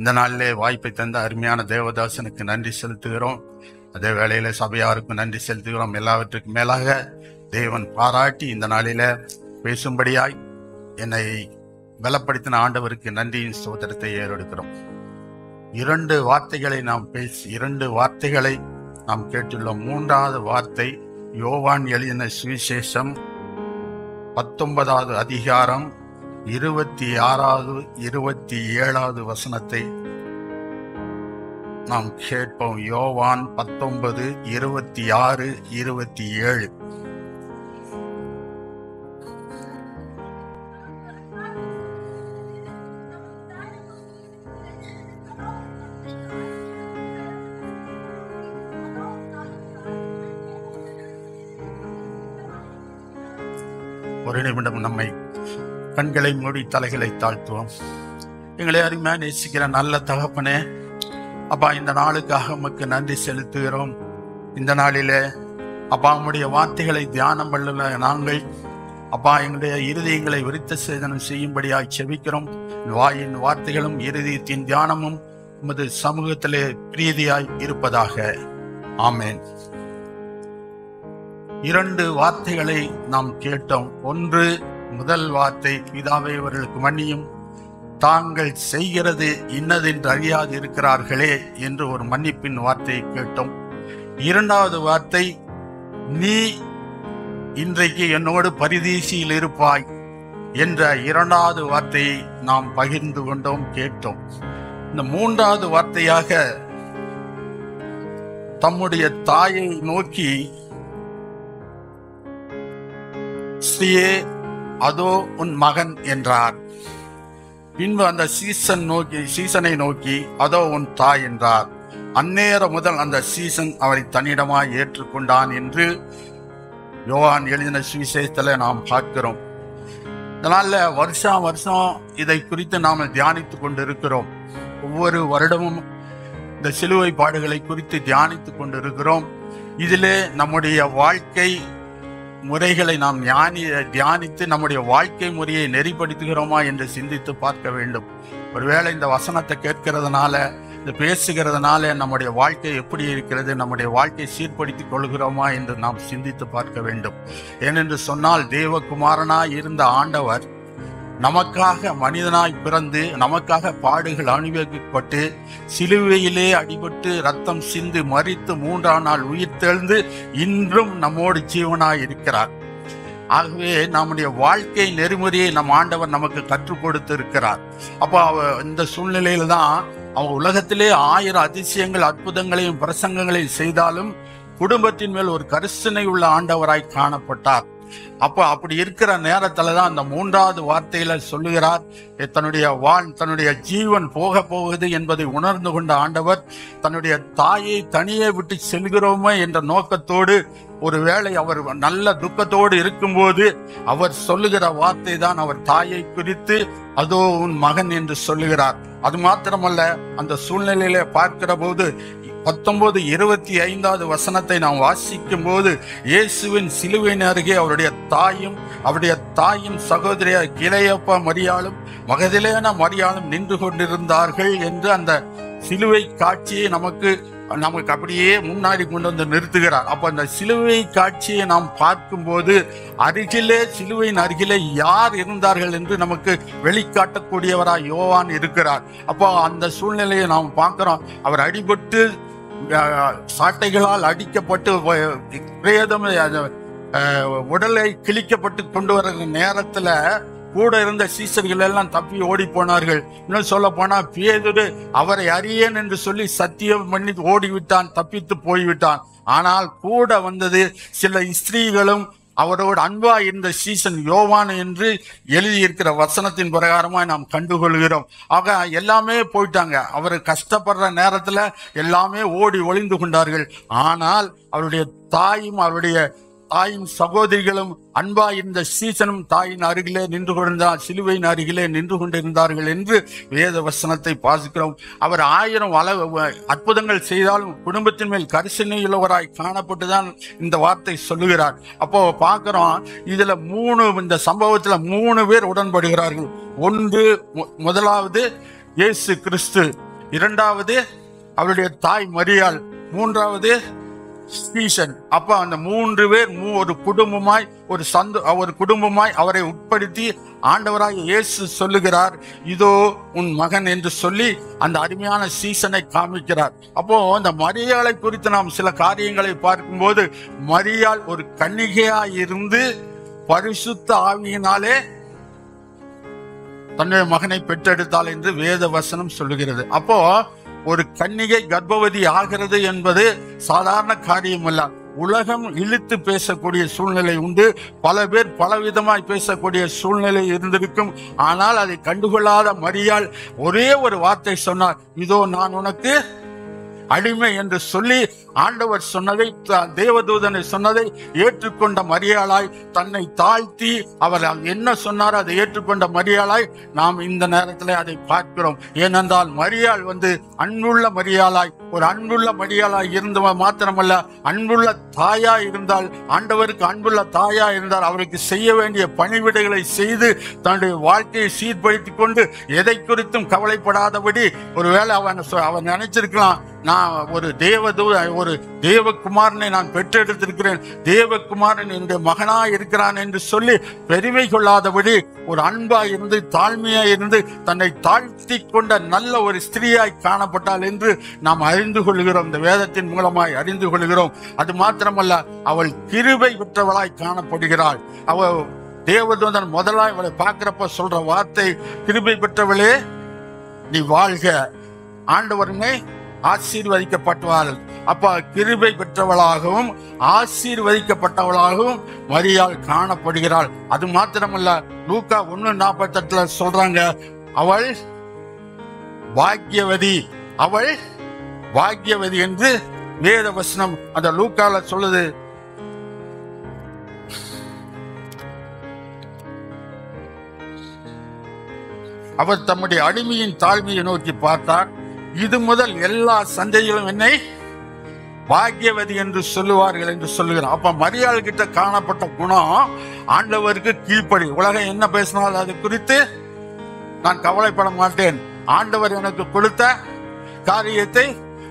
இந்த நாளிலே வாய்ப்பை தந்த அருமையான தேவதாசனுக்கு நன்றி செலுத்துகிறோம். அதே வேளையில சபையாருக்கும் நன்றி செலுத்துகிறோம். எல்லாவற்றுக்கும் மேலாக தேவன் பாராட்டி இந்த நாளில பேசும்படியாய் என்னை பலப்படுத்தின ஆண்டவருக்கு நன்றியின் ஸ்தோத்திரத்தை ஏறெடுக்கிறோம். இரண்டு வார்த்தைகளை நாம் கேட்டுள்ளோம். மூன்றாவது வார்த்தை யோவான் எழுதின சுவிசேஷம் 19வது அதிகாரம் 26வது 27வது வசனத்தை நாம் கேட்போம். யோவான் 19, 26, 27. ஒரு நிமிடம் நம்மை கண்களை மூடி தலைகளை தாழ்த்துவோம். எங்களை அருமையா நேசிக்கிற நல்ல தகப்பனே, அப்பா, இந்த நாளுக்காக உமக்கு நன்றி செலுத்துகிறோம். இந்த நாளிலே அப்பா உம்முடைய வார்த்தைகளை தியானம் பண்ணல நாங்கள் அப்பா எங்களுடைய இருதயங்களை விருத்த சேதனம் செய்யும்படியாய் செபிக்கிறோம். வாயின் வார்த்தைகளும் இருதயத்தின் தியானமும் உமது சமூகத்திலே பிரீதியாய் இருப்பதாக. ஆமேன். இரண்டு வார்த்தைகளை நாம் கேட்டோம். ஒன்று, முதல் வார்த்தை, பிதாவே அவர்களுக்கு மன்னியும், தாங்கள் செய்கிறது இன்னதென்று அறியாது இருக்கிறார்களே என்று ஒரு மன்னிப்பின் வார்த்தையை கேட்டோம். இரண்டாவது வார்த்தை, நீ இன்றைக்கு என்னோடு பரிதீசியில் இருப்பாய் என்ற இரண்டாவது வார்த்தையை நாம் பகிர்ந்து கொண்டோம், கேட்டோம். இந்த மூன்றாவது வார்த்தையாக தம்முடைய தாயை நோக்கி, ஸ்ரீயே அதோ உன் மகன் என்றார். பின்பு அந்த சீசனை நோக்கி அதோ உன் தாய் என்றார். அந்நேரம் முதல் அந்த சீசன் அவரை தன்னிடமாய் ஏற்றுக்கொண்டான் என்று யோவான் எழுதின சுவிசேஷத்துல நாம் பார்க்கிறோம். இதனால வருஷம் இதை குறித்து நாம் தியானித்துக் கொண்டிருக்கிறோம். ஒவ்வொரு வருடமும் இந்த சிலுவை பாடுகளை குறித்து தியானித்துக் கொண்டிருக்கிறோம். இதிலே நம்முடைய வாழ்க்கை முறைகளை நாம் தியானித்து நம்முடைய வாழ்க்கை முறையை நெறிப்படுத்துகிறோமா என்று சிந்தித்து பார்க்க வேண்டும். ஒருவேளை இந்த வசனத்தை கேட்கிறதுனால, இந்த பேசுகிறதுனால நம்முடைய வாழ்க்கை எப்படி இருக்கிறது, நம்முடைய வாழ்க்கை சீர்படுத்திக் கொள்கிறோமா என்று நாம் சிந்தித்து பார்க்க வேண்டும். ஏனென்று சொன்னால், தேவகுமாரனாய் இருந்த ஆண்டவர் நமக்காக மனிதனாய் பிறந்து நமக்காக பாடுகள் அனுபவிக்கப்பட்டு சிலுவையிலே அடிபட்டு ரத்தம் சிந்து மரித்து 3ஆம் நாள் உயிர் தெழுந்து இன்றும் நம்மோடு ஜீவனாய் இருக்கிறார். ஆகவே நம்முடைய வாழ்க்கை நெறிமுறையை நம் ஆண்டவர் நமக்கு கற்றுக் கொடுத்து இருக்கிறார். அப்போ இந்த சூழ்நிலையில தான் அவன் உலகத்திலே 1000 அதிசயங்கள் அற்புதங்களையும் பிரசங்கங்களையும் செய்தாலும் குடும்பத்தின் மேல் ஒரு கரிசனை உள்ள ஆண்டவராய் காணப்பட்டார். அப்படி இருக்கிற நேரத்துல தான் அந்த மூன்றாவது வார்த்தையில சொல்லுகிறார், தன்னுடைய ஜீவன் போக போகுது என்பதை உணர்ந்து கொண்ட ஆண்டவர் தன்னுடைய தாயை தனியே விட்டு செல்கிறோமே என்ற நோக்கத்தோடு, ஒருவேளை அவர் நல்ல துக்கத்தோடு இருக்கும்போது அவர் சொல்லுகிற வார்த்தை தான் அவர் தாயை குறித்து அதோ உன் மகன் என்று சொல்லுகிறார். அது மாத்திரமல்ல, அந்த சூழ்நிலையில பார்க்கிற போது 19, 25வது வசனத்தை நாம் வாசிக்கும் போது, இயேசுவின் சிலுவையின் அருகே அவருடைய தாயும் சகோதரிய கிளையப்பா மரியாளும் மகதலேனா மரியாளும் நின்று கொண்டிருந்தார்கள் என்று அந்த சிலுவை காட்சியை நமக்கு அப்படியே முன்னாடி கொண்டு வந்து நிறுத்துகிறார். அப்ப அந்த சிலுவை காட்சியை நாம் பார்க்கும்போது சிலுவையின் அருகிலே யார் இருந்தார்கள் என்று நமக்கு வெளிக்காட்டக்கூடியவராய் யோவான் இருக்கிறார். அப்போ அந்த சூழ்நிலையை நாம் பார்க்கிறோம். அவர் அடிபட்டு சாட்டைகளால் அடிக்கப்பட்டு பிரேதம் உடலை கிழிக்கப்பட்டு கொண்டு வர நேரத்துல கூட இருந்த சீசர்கள் எல்லாம் தப்பி ஓடி போனார்கள். இன்னும் சொல்ல போனா, பேதுரு அவரை அறியேன் என்று சொல்லி சத்தியம் பண்ணி ஓடிவிட்டான், தப்பித்து போய்விட்டான். ஆனால் கூட வந்தது சில ஸ்திரீகளும் அவரோடு அன்பா இருந்த சீசன் யோவான் என்று எழுதியிருக்கிற வசனத்தின் பிரகாரமா நாம் கண்டுகொள்கிறோம். ஆக எல்லாமே போயிட்டாங்க. அவர் கஷ்டப்படுற நேரத்துல எல்லாமே ஓடி ஒளிந்து கொண்டார்கள். ஆனால் அவருடைய தாயும் சகோதரிகளும் அன்பா இருந்த சீசனும் தாயின் அருகிலே நின்று கொண்டிருந்தார், சிலுவையின் அருகிலே நின்று கொண்டிருந்தார்கள் என்று வேத வசனத்தை வாசிக்கிறோம். அவர் 1000 அற்புதங்கள் செய்தாலும் குடும்பத்தின் மேல் கரிசனையுள்ளவராய் காணப்பட்டுதான் இந்த வார்த்தை சொல்லுகிறார். அப்போ பார்க்கிறோம், இதுல இந்த சம்பவத்துல 3 பேர் உடன்படுகிறார்கள். ஒன்று, முதலாவது இயேசு கிறிஸ்து. இரண்டாவது அவருடைய தாய் மரியாள், மூன்றாவது ஸ்டீசன். அப்ப அந்த 3 பேர் ஒரு குடும்பமாய் ஒரு குடும்பமாய் அவரை உட்படுத்தி ஆண்டவராகிய இயேசு சொல்லுகிறார், இதோ உன் மகன் என்று சொல்லி அந்த அருமையான சீசனை காமிக்கிறார். அப்போ அந்த மரியாளை குறித்து நாம் சில காரியங்களை பார்க்கும்போது, மரியாள் ஒரு கன்னிகையாய் இருந்து பரிசுத்த ஆவியினாலே தன்னுடைய மகனை பெற்றெடுத்தாள் என்று வேத வசனம் சொல்லுகிறது. அப்போ ஒரு கன்னிகை கர்ப்பவதி ஆகிறது என்பது சாதாரண காரியம் அல்ல. உலகம் இழுத்து பேசக்கூடிய சூழ்நிலை உண்டு, பல பேர் பலவிதமாய் பேசக்கூடிய சூழ்நிலை இருந்திருக்கும். ஆனால் அதை கண்டுகொள்ளாத மரியாள் ஒரே ஒரு வார்த்தை சொன்னார், இதோ நான் உனக்கு அடிமை என்று சொல்லி ஆண்டவர் சொன்னதை, தேவதூதனை சொன்னதை ஏற்றுக்கொண்ட மரியாளாய் தன்னை தாழ்த்தி அவர் என்ன சொன்னாரோ அதை ஏற்றுக்கொண்ட மரியாளாய் நாம் இந்த நேரத்தில் அதை பார்க்கிறோம். ஏனென்றால் மரியாள் அன்புள்ள மரியாளாய், ஒரு அன்புள்ள மரியாளாய் இருந்தவ மாத்திரமல்ல, அன்புள்ள தாயா இருந்தால், ஆண்டவருக்கு அன்புள்ள தாயா இருந்தால் அவருக்கு செய்ய வேண்டிய பணிவிடைகளை செய்து தன்னுடைய வாழ்க்கையை சீர்படுத்திக் கொண்டு எதை குறித்தும் கவலைப்படாதபடி, ஒருவேளை அவன் நினைச்சிருக்கலாம், நான் ஒரு தேவகுமாரனை நான் பெற்றெடுத்திருக்கிறேன், தேவகுமாரன் என்னுடைய மகனா இருக்கிறான் என்று சொல்லி பெருமை கொள்ளாதபடி ஒரு அன்பாய் இருந்து தாழ்மையாய் இருந்து தன்னை தாழ்த்தி கொண்ட நல்ல ஒரு ஸ்திரீயாய் காணப்பட்டாள் என்று நாம் அறிந்து கொள்கிறோம். இந்த வேதத்தின் மூலமாய் அறிந்து கொள்கிறோம். அது மாத்திரமல்ல, அவள் கிருபை பெற்றவளாய் காணப்படுகிறாள். அவள் தேவதூதன் முதலாய் அவளை பார்க்கிறப்ப சொல்ற வார்த்தை, கிருபை பெற்றவளே நீ வாழ்க, ஆண்டவரனை ஆசீர்வதிக்கப்பட்டவாள். அப்ப கிருபை பெற்றவளாகவும் ஆசீர்வதிக்கப்பட்டவளாகவும் மரியாள் காணப்படுகிறாள். அது மாத்திரமல்ல, லூக்கா 1:48 சொல்றாங்க, அவள் பாக்கியவதி, அவள் பாக்கியவதி என்று வேத வசனம் அந்த லூக்கால சொல்லுது. அவர் தம்முடைய அடிமையின் தாழ்மையை நோக்கி பார்த்தார், இது முதல் எல்லா சந்தையிலும் என்னை பாக்கியவதி என்று சொல்லுவார்கள் என்று சொல்லுகிறார். அப்ப மரியாள் கிட்ட காணப்பட்ட குணம் ஆண்டவருக்கு கீழ்ப்படி. உலகம் என்ன பேசினால் அது குறித்து நான் கவலைப்பட மாட்டேன், ஆண்டவர் எனக்கு கொடுத்த காரியத்தை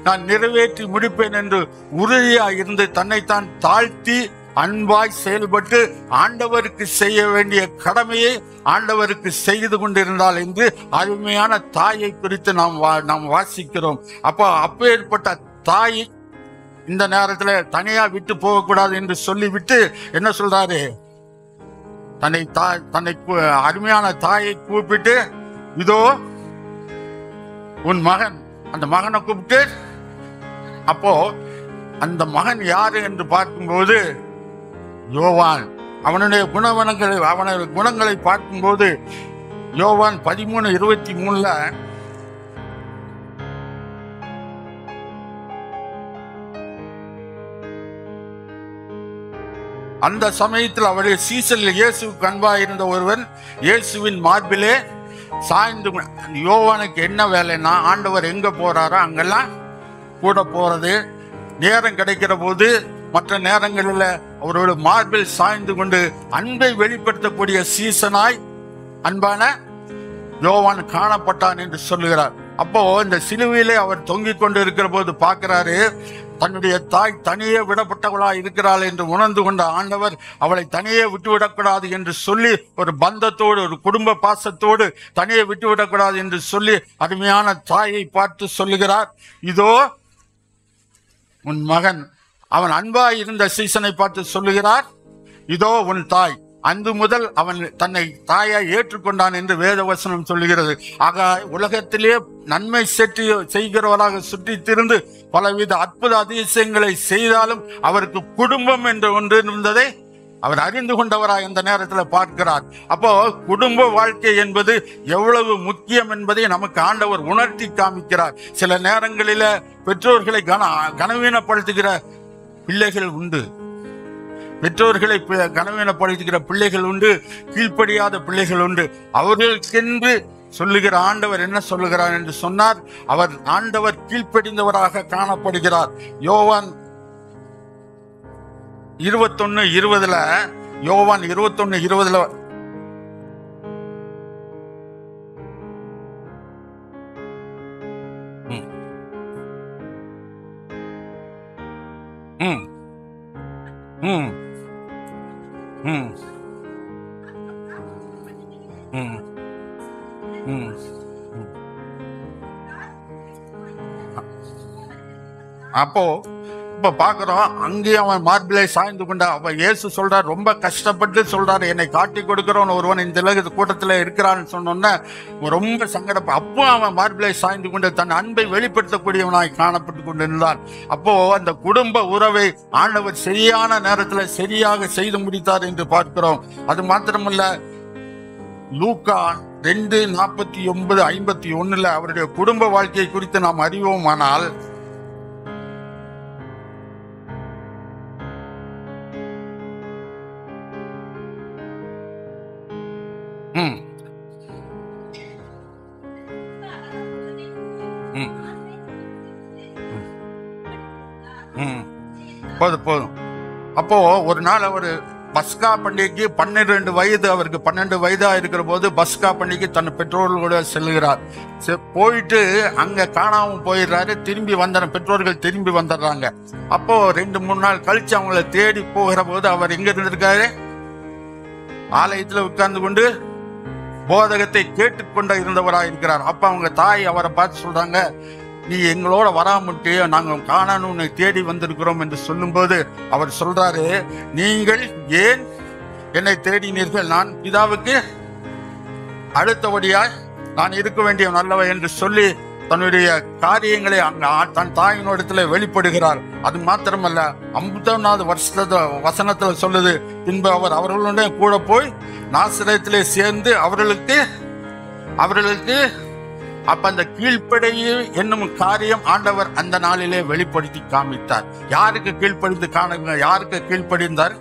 நான் நிறைவேற்றி முடிப்பேன் என்று உறுதியாக இருந்து தன்னைத்தான் தாழ்த்தி அன்பாய் செயல்பட்டு ஆண்டவருக்கு செய்ய வேண்டிய கடமையை ஆண்டவருக்கு செய்து கொண்டிருந்தால் என்று அருமையான தாயை குறித்து நாம் வாசிக்கிறோம். அப்பேற்பட்ட தாய் இந்த நேரத்தில் தனியா விட்டு போகக்கூடாது என்று சொல்லிவிட்டு என்ன சொல்றாரு, தன்னை அருமையான தாயை கூப்பிட்டு, இதோ உன் மகன், அந்த மகனை கூப்பிட்டு, அப்போ அந்த மகன் யாரு என்று பார்க்கும்போது யோவான். அவனுடைய குணங்களை பார்க்கும்போது யோவான் 13:23 அந்த சமயத்தில் அவருடைய சீசனில் இயேசுவுக்கு அன்பாக இருந்த ஒருவன் இயேசுவின் மார்பிலே சாய்ந்து, யோவானுக்கு என்ன வேலைன்னா ஆண்டவர் எங்க போறாரோ அங்கெல்லாம் கூட போறது, நேரம் கிடைக்கிற போது மற்ற நேரங்களில் அவரோட மார்பில் சாய்ந்து கொண்டு அன்பை வெளிப்படுத்தக்கூடிய சீசனாய் அன்பான யோவான் காணப்பட்டான் என்று சொல்லுகிறார். அப்போ இந்த சிலுவையிலே அவர் தொங்கிக் கொண்டு இருக்கிற போது பார்க்கிறாரு, தன்னுடைய தாய் தனியே விடப்பட்டவளாய் இருக்கிறாள் என்று உணர்ந்து கொண்ட ஆண்டவர் அவளை தனியே விட்டுவிடக்கூடாது என்று சொல்லி ஒரு பந்தத்தோடு, ஒரு குடும்ப பாசத்தோடு தனியே விட்டுவிடக்கூடாது என்று சொல்லி அருமையான தாயை பார்த்து சொல்லுகிறார், இதோ உன் மகன். அவன் அன்பாய் இருந்த சீசனை பார்த்து சொல்லுகிறார், இதோ உன் தாய். அன்று முதல் அவன் தன்னை தாயாய் ஏற்றுக்கொண்டான் என்று வேதவசனம் சொல்லுகிறது. ஆக உலகத்திலே நன்மை செய்கிறவராக சுற்றி திரிந்து பலவித அற்புத அதிசயங்களை செய்தாலும் அவருக்கு குடும்பம் என்று ஒன்று இருந்ததை அவர் அறிந்து கொண்டவராய் இந்த நேரத்தில் பார்க்கிறார். அப்போ குடும்ப வாழ்க்கை என்பது எவ்வளவு முக்கியம் என்பதை நமக்கு ஆண்டவர் உணர்த்தி காமிக்கிறார். சில நேரங்களில பெற்றோர்களை கனவீனப்படுத்துகிற பிள்ளைகள் உண்டு, பெற்றோர்களை கனவீனப்படுத்துகிற பிள்ளைகள் உண்டு, கீழ்ப்படியாத பிள்ளைகள் உண்டு. அவர்களுக்கென்று சொல்லுகிற ஆண்டவர் என்ன சொல்லுகிறார் என்று சொன்னார், அவர் ஆண்டவர் கீழ்ப்படிந்தவராக காணப்படுகிறார். யோவான் 21:20 யோவான் 21:20 ம் ம் ம் ம் அப்போ இப்ப பாக்குறோம், அங்கேயும் அவன் மார்பிளை சாய்ந்து கொண்டா. அப்ப இயேசு சொல்றார், ரொம்ப கஷ்டப்பட்டு சொல்றாரு, என்னை காட்டி கொடுக்கிறவன் ஒருவன் இந்த கூட்டத்துல இருக்கிறான்னு சொன்னோன்ன ரொம்ப சங்கடப்ப. அப்போ அவன் மார்பிளை சாய்ந்து கொண்டு தன் அன்பை வெளிப்படுத்தக்கூடியவனாய் காணப்பட்டு கொண்டிருந்தான். அப்போ அந்த குடும்ப உறவை ஆண்டவர் சரியான நேரத்துல சரியாக செய்து முடித்தார் என்று பார்க்கிறோம். அது மாத்திரமல்ல, லூக்கா 2:49-51 அவருடைய குடும்ப வாழ்க்கையை குறித்து நாம் அறிவோமானால், ம் ம் ம் போதும் போதும். அப்போ ஒரு நாள் அவரு பஸ்கா பண்டிகைக்கு 12 வயது, அவருக்கு 12 வயதா இருக்கிற போது பஸ்கா பண்டிகைக்கு தன் பெற்றோர்களோட செல்லுகிறார். போயிட்டு அங்க காணாம போயிடுறாரு. திரும்பி வந்த பெற்றோர்கள் திரும்பி வந்துடுறாங்க. அப்போ 2-3 நாள் கழிச்சு அவங்கள தேடி போகிற போது அவர் எங்க இருந்திருக்காரு? ஆலயத்துல உட்கார்ந்து கொண்டு போதகத்தை கேட்டுக்கொண்ட இருந்தவராக இருக்கிறார். அப்ப அவங்க தாய் அவரை பார்த்து சொல்றாங்க, நீ எங்களோட வராமட்டு நாங்க காணான்னு தேடி வந்திருக்கிறோம் என்று சொல்லும்போது அவர் சொல்றாரு, நீங்கள் ஏன் என்னை தேடினீர்கள்? நான் பிதாவுக்கு அடுத்தபடியாய் நான் இருக்க வேண்டிய நல்லவ என்று சொல்லி தன்னுடைய காரியங்களை தன் தாயினோடத்துல வெளிப்படுகிறார். அது மாத்திரமல்ல, 50வது வசனத்துல சொல்லுது, பின்பு அவர் அவர்களுடைய கூட போய் நாசரேத்திலே சேர்ந்து அவர்களுக்கு அப்ப அந்த கீழ்ப்படியை என்னும் காரியம் ஆண்டவர் அந்த நாளிலே வெளிப்படுத்தி காமித்தார். யாருக்கு கீழ்ப்படிந்து யாருக்கு கீழ்ப்படிந்தார்?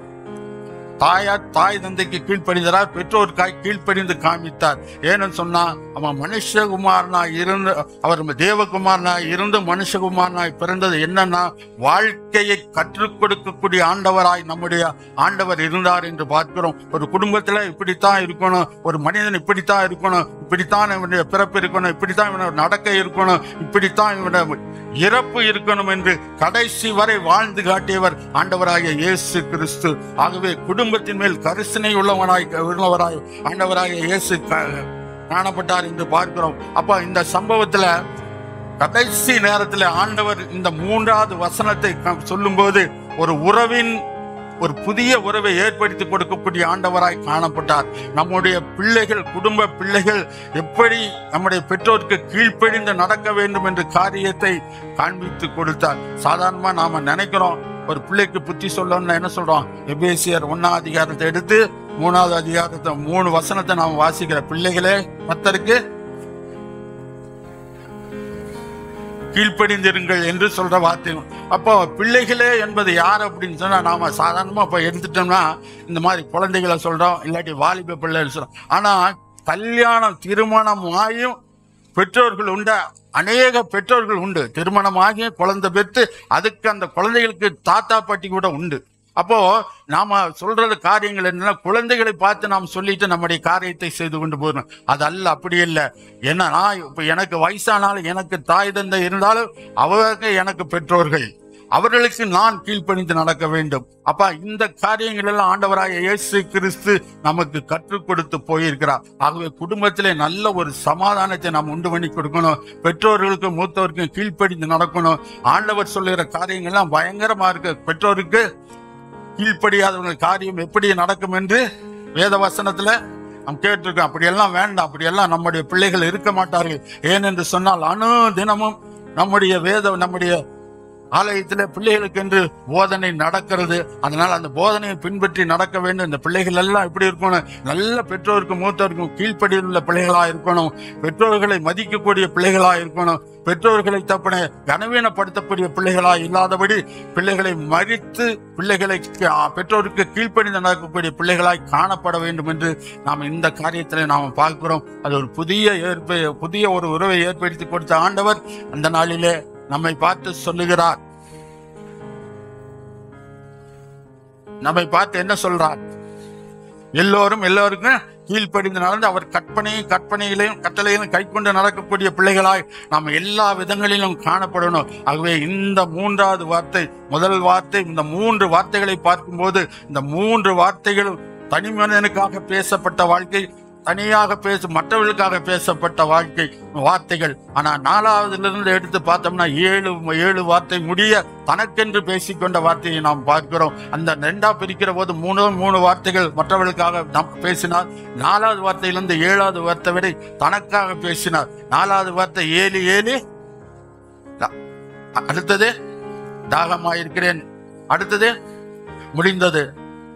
தாய் தந்தைக்கு கீழ்ப்படிந்தார், பெற்றோருக்காய் கீழ்ப்படிந்து காமித்தார். ஏன்னு சொன்னா, அவன் மனுஷகுமாரனாய் இருந்து, அவர் தேவகுமாரனாய் இருந்து மனுஷகுமாரனாய் பிறந்தது என்னன்னா, வாழ்க்கையை கற்றுக் கொடுக்கக்கூடிய ஆண்டவராய் நம்முடைய ஆண்டவர் இருந்தார் என்று பார்க்கிறோம். ஒரு குடும்பத்துல இப்படித்தான் இருக்கணும், ஒரு மனிதன் இப்படித்தான் இருக்கணும், இப்படித்தான் இவனுடைய பிறப்பு இருக்கணும், இப்படித்தான் இவனுடைய நடக்கை இருக்கணும், இப்படித்தான் இவனுடைய இறப்பு இருக்கணும் என்று கடைசி வரை வாழ்ந்து காட்டியவர் ஆண்டவராகிய இயேசு கிறிஸ்து. ஆகவே குடும்பத்தின் மேல் கரிசனை உள்ளவராய் ஆண்டவராகிய இயேசு காணப்பட்டார் என்று பார்க்கிறோம். அப்ப இந்த சம்பவத்துல கடைசி நேரத்தில் ஆண்டவர் இந்த 3வது வசனத்தை சொல்லும் போது ஒரு புதிய உறவை ஏற்படுத்தி கொடுக்கக்கூடிய ஆண்டவராய் காணப்பட்டார். நம்முடைய பிள்ளைகள், குடும்ப பிள்ளைகள் எப்படி நம்முடைய பெற்றோருக்கு கீழ்ப்படிந்து நடக்க வேண்டும் என்ற காரியத்தை காண்பித்து கொடுத்தார். சாதாரணமா நாம நினைக்கிறோம், ஒரு பிள்ளைக்கு புத்தி சொல்லணும்னா என்ன சொல்றோம்? எபேசியர் 1ஆம் அதிகாரத்தை எடுத்து 3வது அதிகாரத்தை 3 வசனத்தை நாம் வாசிக்கிற, பிள்ளைகளே கர்த்தருக்கு கீழ்ப்படிந்திருங்கள் என்று சொல்ற வார்த்தை. அப்போ பிள்ளைகளே என்பது யார் அப்படின்னு சொன்னா, நாம சாதாரணமா இப்ப எடுத்துட்டோம்னா இந்த மாதிரி குழந்தைகளை சொல்றோம், இல்லாட்டி வாலிப பிள்ளை சொல்றோம். ஆனா கல்யாணம் திருமணம் ஆகியும் பெற்றோர்கள் உண்டு, அநேக பெற்றோர்கள் உண்டு. திருமணம் ஆகிய குழந்தை பெற்று அதுக்கு அந்த குழந்தைகளுக்கு தாத்தா பாட்டி கூட உண்டு. அப்போ நாம சொல்றது காரியங்கள் என்னன்னா, குழந்தைகளை பார்த்து நாம் சொல்லிட்டு நம்முடைய காரியத்தை செய்து கொண்டு போறோம். அது அல்ல, அப்படி இல்லை. ஏன்னா இப்ப எனக்கு வயசானாலும், எனக்கு தாய் தந்தை இருந்தாலும் அவங்க எனக்கு பெற்றோர்கள், அவர்களுக்கு நான் கீழ்ப்பணிந்து நடக்க வேண்டும். அப்ப இந்த காரியங்கள் எல்லாம் ஆண்டவராகிய இயேசு கிறிஸ்து நமக்கு கற்றுக் கொடுத்து போயிருக்கிறார். ஆகவே குடும்பத்திலே நல்ல ஒரு சமாதானத்தை நாம் உண்டு பண்ணி கொடுக்கணும். பெற்றோர்களுக்கும் மூத்தவருக்கும் கீழ்ப்படிந்து நடக்கணும். ஆண்டவர் சொல்லுகிற காரியங்கள்லாம் பயங்கரமா இருக்கு. பெற்றோருக்கு கீழ்ப்படியாதவர்கள் காரியம் எப்படி நடக்கும் என்று வேத வசனத்துல நாம் கேட்டிருக்கோம். அப்படியெல்லாம் வேண்டாம், அப்படியெல்லாம் நம்முடைய பிள்ளைகள் இருக்க மாட்டார்கள். ஏனென்று சொன்னால், தினமும் நம்முடைய ஆலயத்துல பிள்ளைகளுக்கு என்று போதனை நடக்கிறது. அதனால அந்த போதனையை பின்பற்றி நடக்க வேண்டும். இந்த பிள்ளைகள் எல்லாம் எப்படி இருக்கணும்? நல்ல பெற்றோருக்கும் மூத்தவருக்கும் கீழ்ப்படியுள்ள பிள்ளைகளா இருக்கணும். பெற்றோர்களை மதிக்கக்கூடிய பிள்ளைகளா இருக்கணும். பெற்றோர்களை தப்பன கனவீனப்படுத்தக்கூடிய பிள்ளைகளா இல்லாதபடி பிள்ளைகளை மறித்து பெற்றோருக்கு கீழ்ப்படிந்து நடக்கக்கூடிய பிள்ளைகளாய் காணப்பட வேண்டும் என்று நாம் இந்த காரியத்திலே நாம் பார்க்கிறோம். அது ஒரு புதிய ஒரு உறவை ஏற்படுத்தி கொடுத்த ஆண்டவர் அந்த நாளிலே நம்மை பார்த்து சொல்லுகிறார். நம்மை பார்த்து என்ன சொல்றார்? எல்லோருக்கும் கீழ்ப்படிந்து நடந்து அவர் கற்பனைகளையும் கட்டளைகளையும் கை கொண்டு நடக்கக்கூடிய பிள்ளைகளாய் நாம் எல்லா விதங்களிலும் காணப்படணும். ஆகவே இந்த 3வது வார்த்தை, முதல் வார்த்தை, இந்த 3 வார்த்தைகளை பார்க்கும்போது இந்த 3 வார்த்தைகளும் தனி மனிதனுக்காக பேசப்பட்ட வாழ்க்கை, தனியாக மற்றவர்களுக்காக பேசப்பட்ட வார்த்தைகள். ஆனா 4வதிலிருந்து எடுத்து பார்த்தோம்னா 7 வார்த்தை முடிய தனக்கென்று பேசிக்கொண்ட வார்த்தையை நாம் பார்க்கிறோம். அந்த 2ஆ பிரிக்கிற போது 3 வார்த்தைகள் மற்றவர்களுக்காக நாம் பேசினார். 4வது வார்த்தையிலிருந்து 7வது வார்த்தை வரை தனக்காக பேசினார். 4வது வார்த்தை ஏலி ஏலி, அடுத்தது தாகமாயிருக்கிறேன், அடுத்தது முடிந்தது,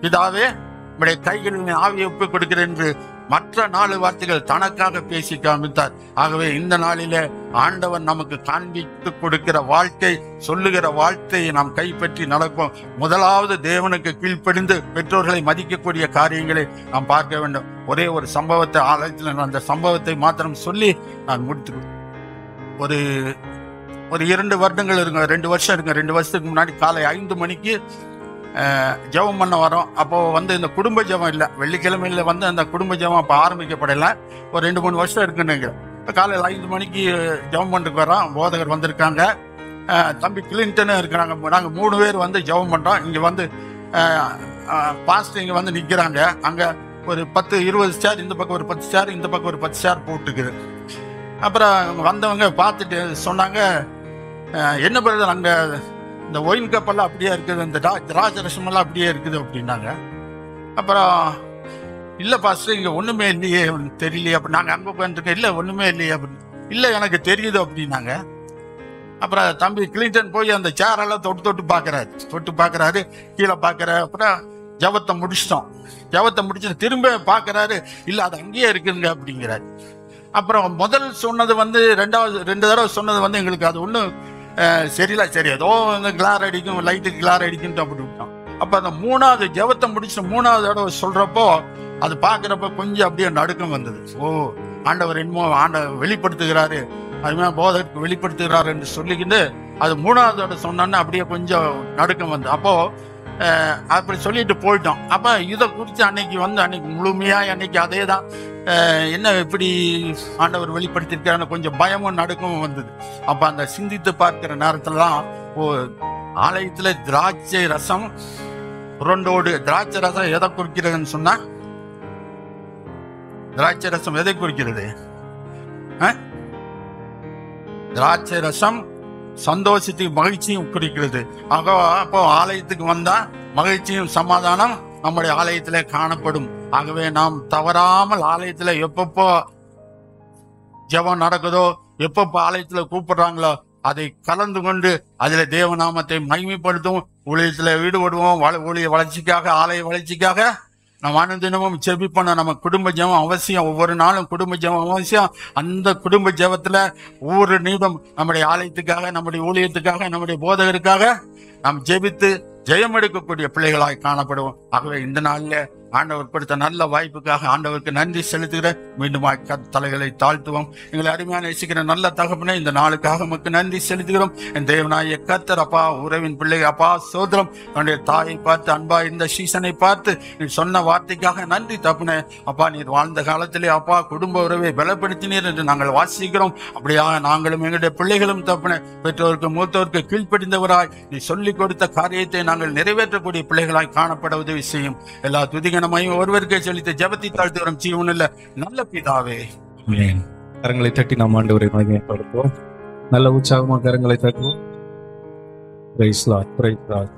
பிதாவே உம்முடைய கைகளில் ஆவியை ஒப்புக் கொடுக்கிறேன் என்று மற்ற 4 வார்த்தைகள் தனக்காக பேசி காமித்தார். ஆகவே இந்த நாளிலே ஆண்டவர் நமக்கு காண்பித்து கொடுக்கிற வாழ்க்கை, சொல்லுகிற வார்த்தையை நாம் கைப்பற்றி நடப்போம். முதலாவது தேவனுக்கு கீழ்ப்படிந்து பெற்றோர்களை மதிக்கக்கூடிய காரியங்களை நாம் பார்க்க வேண்டும். ஒரே ஒரு சம்பவத்தை ஆலயத்தில், அந்த சம்பவத்தை மாத்திரம் சொல்லி நான் முடித்துக்கிறேன். ஒரு 2 வருடங்கள் இருங்க, 2 வருஷம் இருங்க. 2 வருஷத்துக்கு முன்னாடி காலை 5 மணிக்கு ஜெபம் பண்ண வரோம். அப்போ இந்த குடும்ப ஜெபம் இல்லை, வெள்ளிக்கிழமையில அந்த குடும்ப ஜெபம் அப்போ ஆரம்பிக்கப்படலை. ஒரு 2-3 வருஷம் இருக்குன்னு. இப்போ காலையில் 5 மணிக்கு ஜெபம் பண்ணிட்டு வரோம். போதகர் வந்திருக்காங்க, தம்பி கிளின்டனும் இருக்கிறாங்க. நாங்கள் 3 பேர் ஜெபம் பண்ணுறோம். இங்கே பாஸ்டர் இங்கே நிற்கிறாங்க. அங்கே ஒரு 10-20 சேர், இந்த பக்கம் ஒரு 10 சேர், இந்த பக்கம் ஒரு 10 சேர் போட்டுருக்குது. அப்புறம் வந்தவங்க பார்த்துட்டு சொன்னாங்க, என்ன பிரதர் அங்கே இந்த ஒயின் கப்பெல்லாம் அப்படியே இருக்குது, இந்த திராட்சரசமெல்லாம் அப்படியே இருக்குது அப்படின்னாங்க. அப்புறம் இல்லை பாஸ்டர் இங்கே ஒன்றுமே இல்லையே, தெரியலையே அப்படி. நாங்கள் அங்கே உட்காந்துருக்கோம், இல்லை ஒன்றுமே இல்லையே அப்படின்னு. இல்லை எனக்கு தெரியுது அப்படின்னாங்க. அப்புறம் தம்பி கிளின்டன் போய் அந்த சேரெல்லாம் தொட்டு பார்க்குறாரு, கீழே பார்க்குற. அப்புறம் ஜபத்தை முடிச்சுட்டு திரும்ப பார்க்குறாரு, இல்லை அது அங்கேயே இருக்குதுங்க அப்படிங்கிறாரு. அப்புறம் முதல் சொன்னது 2 தடவை சொன்னது எங்களுக்கு அது ஒன்றும் சரியில்ல. சரி, ஏதோ கிளார் அடிக்கும், லைட்டுக்கு கிளார் அடிக்கும்ட்டு அப்படி விட்டோம். அப்போ அந்த 3வது ஜபத்தை முடிச்சு 3வது தடவை சொல்றப்போ அது பார்க்குறப்ப கொஞ்சம் அப்படியே நடுக்கம் வந்தது. ஓ, ஆண்டவர் என்னமோ வெளிப்படுத்துகிறாரு, அதுமாதிரி போதகருக்கு வெளிப்படுத்துகிறாரு என்று சொல்லிக்கிட்டு அது 3வது தடவை சொன்னோன்னு அப்படியே கொஞ்சம் நடுக்கம் வந்து, அப்போ அப்படி சொல்லிட்டு போயிட்டோம். அப்போ இதை குறித்து அன்னைக்கு முழுமையாக அன்னைக்கு அதே தான், என்ன இப்படி ஆண்டவர் வெளிப்படுத்திருக்காருன்னு கொஞ்சம் பயமும் நடுக்கமும் வந்தது. அப்ப அந்த சிந்தித்து பார்க்கிற நேரத்துலதான் ஆலயத்துல திராட்சை ரசம் புரண்டோடு. திராட்சை ரசம் எதை குறிக்கிறதுன்னு சொன்னா, திராட்சை ரசம் எதை குறிக்கிறது? திராட்சை ரசம் சந்தோஷத்தையும் மகிழ்ச்சியும் குறிக்கிறது. அப்போ ஆலயத்துக்கு வந்தா மகிழ்ச்சியும் சமாதானம் நம்முடைய ஆலயத்திலே காணப்படும். ஆகவே நாம் தவறாமல் ஆலயத்துல எப்பப்போ ஜெபம் நடக்குதோ, எப்பப்போ ஆலயத்துல கூப்பிடுறாங்களோ அதை கலந்து கொண்டு அதில் தேவநாமத்தை மகிமைப்படுத்தும், ஊழியத்தில் ஈடுபடுவோம். ஊழிய வளர்ச்சிக்காக, ஆலய வளர்ச்சிக்காக நம்ம அனுதினமும் ஜெபிப்போம். நம்ம குடும்ப ஜெபம் அவசியம், ஒவ்வொரு நாளும் குடும்ப ஜெபம் அவசியம். அந்த குடும்ப ஜெபத்துல ஒவ்வொரு நிமிடம் நம்முடைய ஆலயத்துக்காக, நம்முடைய ஊழியத்துக்காக, நம்முடைய போதகருக்காக நாம் ஜெபித்து ஜெயம் எடுக்கக்கூடிய பிள்ளைகளாய் காணப்படுவோம். ஆகவே இந்த நாளில் ஆண்டவர் கொடுத்த நல்ல வாய்ப்புக்காக ஆண்டவருக்கு நன்றி செலுத்துகிறேன். மீண்டும் தலைகளை தாழ்த்துவோம். எங்களை அருமையான நேசிக்கிற நல்ல தகப்பனே, இந்த நாளுக்காக நமக்கு நன்றி செலுத்துகிறோம். என் தேவனாய கர்த்தர், அப்பா, உறவின் பிள்ளை, அப்பா சோதரம், தன்னுடைய தாயை பார்த்து அன்பா இந்த சீசனை பார்த்து நீ சொன்ன வார்த்தைக்காக நன்றி தப்புனே. அப்பா, நீர் வாழ்ந்த காலத்திலே அப்பா குடும்ப உறவை பலப்படுத்தினீர் என்று நாங்கள் வாசிக்கிறோம். அப்படியாக நாங்களும் எங்களுடைய பிள்ளைகளும் தப்புனே பெற்றோருக்கு மூத்தோருக்கு கீழ்ப்படிந்தவராய் நீ சொல்லிக் கொடுத்த காரியத்தை நாங்கள் நிறைவேற்றக்கூடிய பிள்ளைகளாய் காணப்பட உதவி செய்யும். எல்லா துதிகனமையும் ஒருவருக்கே செலுத்த ஜெபத்தை தாழ்த்துகிறோம் ஜீவனுள்ள நல்ல பிதாவே. கரங்களை தட்டி நாம் ஆண்டவரை மகிமைப்படுத்துவோம். நல்ல உற்சாகமாக கரங்களை தட்டுவோம். Praise Lord, praise Lord.